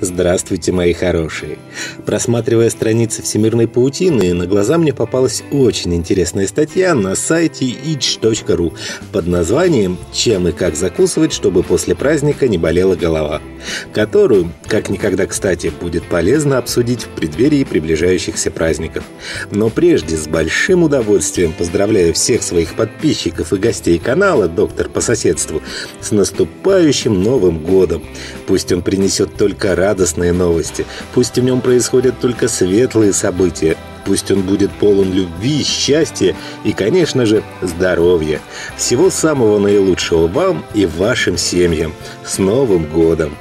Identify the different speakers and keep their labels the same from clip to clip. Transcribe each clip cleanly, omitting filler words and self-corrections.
Speaker 1: Здравствуйте, мои хорошие! Просматривая страницы всемирной паутины, на глаза мне попалась очень интересная статья на сайте itch.ru под названием «Чем и как закусывать, чтобы после праздника не болела голова», которую, как никогда кстати, будет полезно обсудить в преддверии приближающихся праздников. Но прежде с большим удовольствием поздравляю всех своих подписчиков и гостей канала «Доктор по соседству» с наступающим Новым годом. Пусть он принесет только радостные новости, пусть в нем происходят только светлые события, пусть он будет полон любви, счастья и, конечно же, здоровья. Всего самого наилучшего вам и вашим семьям. С Новым годом!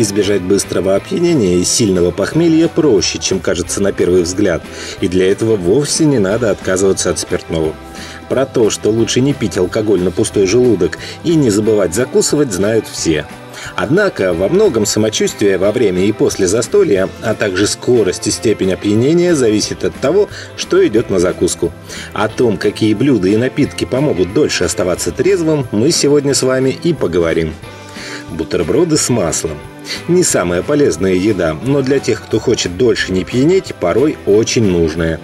Speaker 1: Избежать быстрого опьянения и сильного похмелья проще, чем кажется на первый взгляд, и для этого вовсе не надо отказываться от спиртного. Про то, что лучше не пить алкоголь на пустой желудок и не забывать закусывать, знают все. Однако во многом самочувствие во время и после застолья, а также скорость и степень опьянения зависит от того, что идет на закуску. О том, какие блюда и напитки помогут дольше оставаться трезвым, мы сегодня с вами и поговорим. Бутерброды с маслом. Не самая полезная еда, но для тех, кто хочет дольше не пьянеть, порой очень нужная.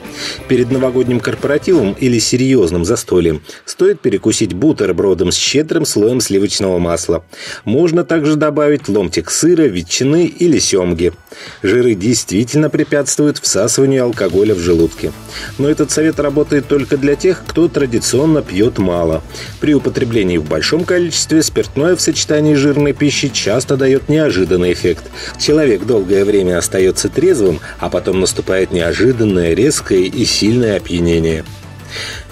Speaker 1: Перед новогодним корпоративом или серьезным застольем стоит перекусить бутербродом с щедрым слоем сливочного масла. Можно также добавить ломтик сыра, ветчины или семги. Жиры действительно препятствуют всасыванию алкоголя в желудке. Но этот совет работает только для тех, кто традиционно пьет мало. При употреблении в большом количестве спиртное в сочетании с жирной пищей часто дает неожиданный эффект. Человек долгое время остается трезвым, а потом наступает неожиданное, резкое и сильное опьянение.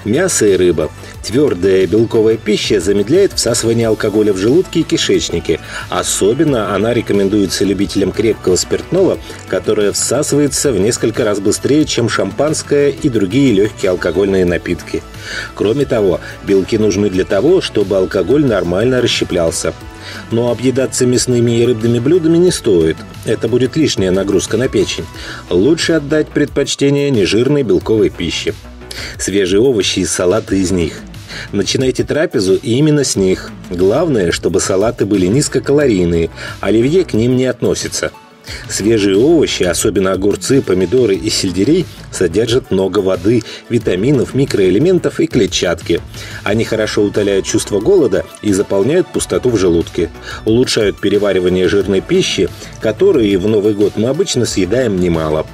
Speaker 1: Мясо и рыба. Твердая белковая пища замедляет всасывание алкоголя в желудке и кишечнике. Особенно она рекомендуется любителям крепкого спиртного, которое всасывается в несколько раз быстрее, чем шампанское и другие легкие алкогольные напитки. Кроме того, белки нужны для того, чтобы алкоголь нормально расщеплялся. Но объедаться мясными и рыбными блюдами не стоит. Это будет лишняя нагрузка на печень. Лучше отдать предпочтение нежирной белковой пище. Свежие овощи и салаты из них. Начинайте трапезу именно с них. Главное, чтобы салаты были низкокалорийные, оливье к ним не относится. Свежие овощи, особенно огурцы, помидоры и сельдерей, содержат много воды, витаминов, микроэлементов и клетчатки. Они хорошо утоляют чувство голода и заполняют пустоту в желудке. Улучшают переваривание жирной пищи, которую в Новый год мы обычно съедаем немало.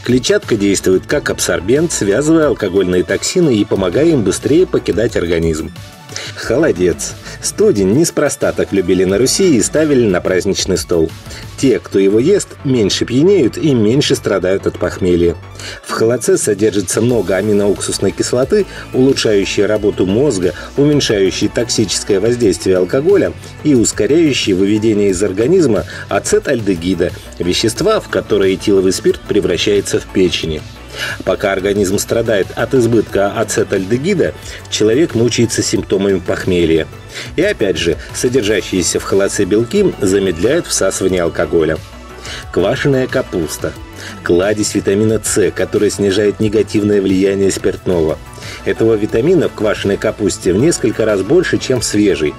Speaker 1: Клетчатка действует как абсорбент, связывая алкогольные токсины и помогая им быстрее покидать организм. Холодец. Студень неспроста так любили на Руси и ставили на праздничный стол. Те, кто его ест, меньше пьянеют и меньше страдают от похмелья. В холодце содержится много аминоуксусной кислоты, улучшающей работу мозга, уменьшающей токсическое воздействие алкоголя и ускоряющей выведение из организма ацетальдегида, вещества, в которое этиловый спирт превращается в печени. Пока организм страдает от избытка ацетальдегида, человек мучается симптомами похмелья. И опять же, содержащиеся в холодце белки замедляют всасывание алкоголя. Квашеная капуста. Кладезь витамина С, который снижает негативное влияние спиртного. Этого витамина в квашеной капусте в несколько раз больше, чем в свежей.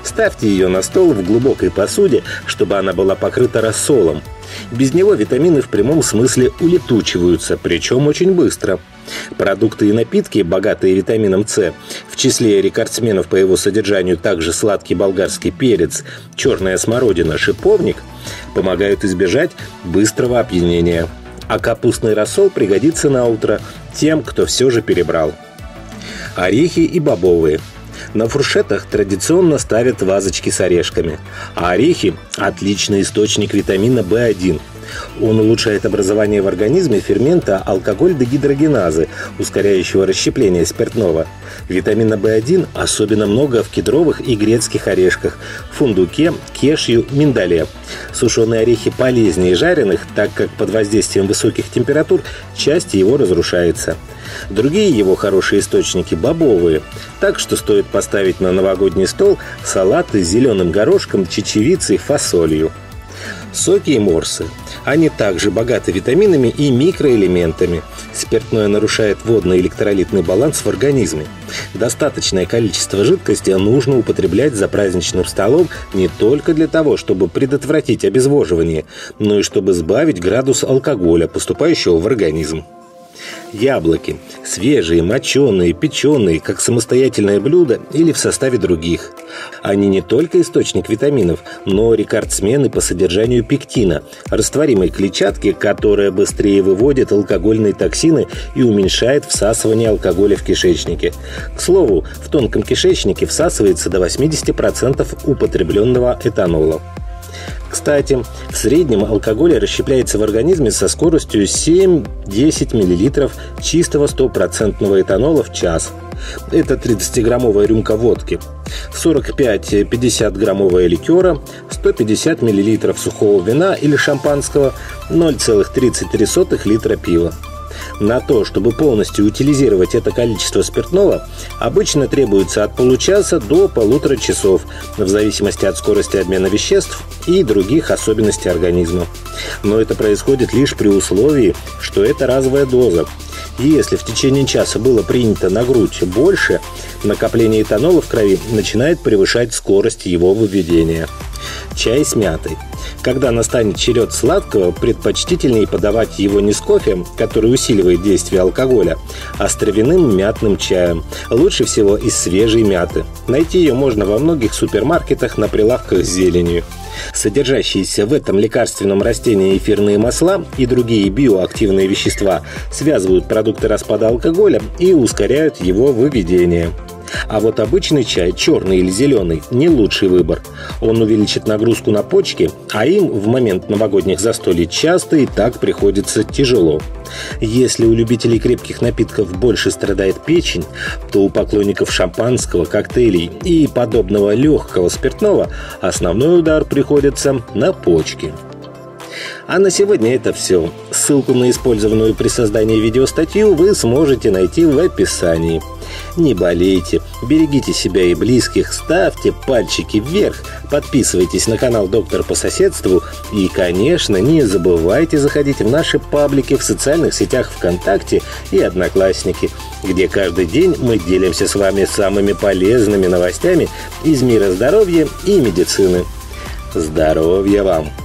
Speaker 1: Ставьте ее на стол в глубокой посуде, чтобы она была покрыта рассолом. Без него витамины в прямом смысле улетучиваются, причем очень быстро. Продукты и напитки, богатые витамином С, в числе рекордсменов по его содержанию также сладкий болгарский перец, черная смородина, шиповник, помогают избежать быстрого опьянения. А капустный рассол пригодится на утро тем, кто все же перебрал. Орехи и бобовые. На фуршетах традиционно ставят вазочки с орешками, а орехи – отличный источник витамина В1. Он улучшает образование в организме фермента алкоголь-дегидрогеназы, ускоряющего расщепление спиртного. Витамина В1 особенно много в кедровых и грецких орешках, фундуке, кешью, миндале. Сушеные орехи полезнее жареных, так как под воздействием высоких температур часть его разрушается. Другие его хорошие источники – бобовые, так что стоит поставить на новогодний стол салаты с зеленым горошком, чечевицей, фасолью. Соки и морсы. Они также богаты витаминами и микроэлементами. Спиртное нарушает водно-электролитный баланс в организме. Достаточное количество жидкости нужно употреблять за праздничным столом не только для того, чтобы предотвратить обезвоживание, но и чтобы сбавить градус алкоголя, поступающего в организм. Яблоки. Свежие, моченые, печеные, как самостоятельное блюдо или в составе других. Они не только источник витаминов, но рекордсмены по содержанию пектина, растворимой клетчатки, которая быстрее выводит алкогольные токсины и уменьшает всасывание алкоголя в кишечнике. К слову, в тонком кишечнике всасывается до 80% употребленного этанола. Кстати, в среднем алкоголь расщепляется в организме со скоростью 7-10 мл чистого 100% этанола в час. Это 30-граммовая рюмка водки, 45-50 граммовая ликера, 150 мл сухого вина или шампанского, 0,33 литра пива. На то, чтобы полностью утилизировать это количество спиртного, обычно требуется от получаса до 1,5 часов, в зависимости от скорости обмена веществ и других особенностей организма. Но это происходит лишь при условии, что это разовая доза. Если в течение часа было принято на грудь больше, накопление этанола в крови начинает превышать скорость его выведения. Чай с мятой. Когда настанет черед сладкого, предпочтительнее подавать его не с кофе, который усиливает действие алкоголя, а с травяным мятным чаем. Лучше всего из свежей мяты. Найти ее можно во многих супермаркетах на прилавках с зеленью. Содержащиеся в этом лекарственном растении эфирные масла и другие биоактивные вещества связывают продукты распада алкоголя и ускоряют его выведение. А вот обычный чай, черный или зеленый, не лучший выбор. Он увеличит нагрузку на почки, а им в момент новогодних застолий часто и так приходится тяжело. Если у любителей крепких напитков больше страдает печень, то у поклонников шампанского, коктейлей и подобного легкого спиртного основной удар приходится на почки. А на сегодня это все. Ссылку на использованную при создании видеостатью вы сможете найти в описании. Не болейте, берегите себя и близких, ставьте пальчики вверх, подписывайтесь на канал «Доктор по соседству» и, конечно, не забывайте заходить в наши паблики в социальных сетях ВКонтакте и Одноклассники, где каждый день мы делимся с вами самыми полезными новостями из мира здоровья и медицины. Здоровья вам!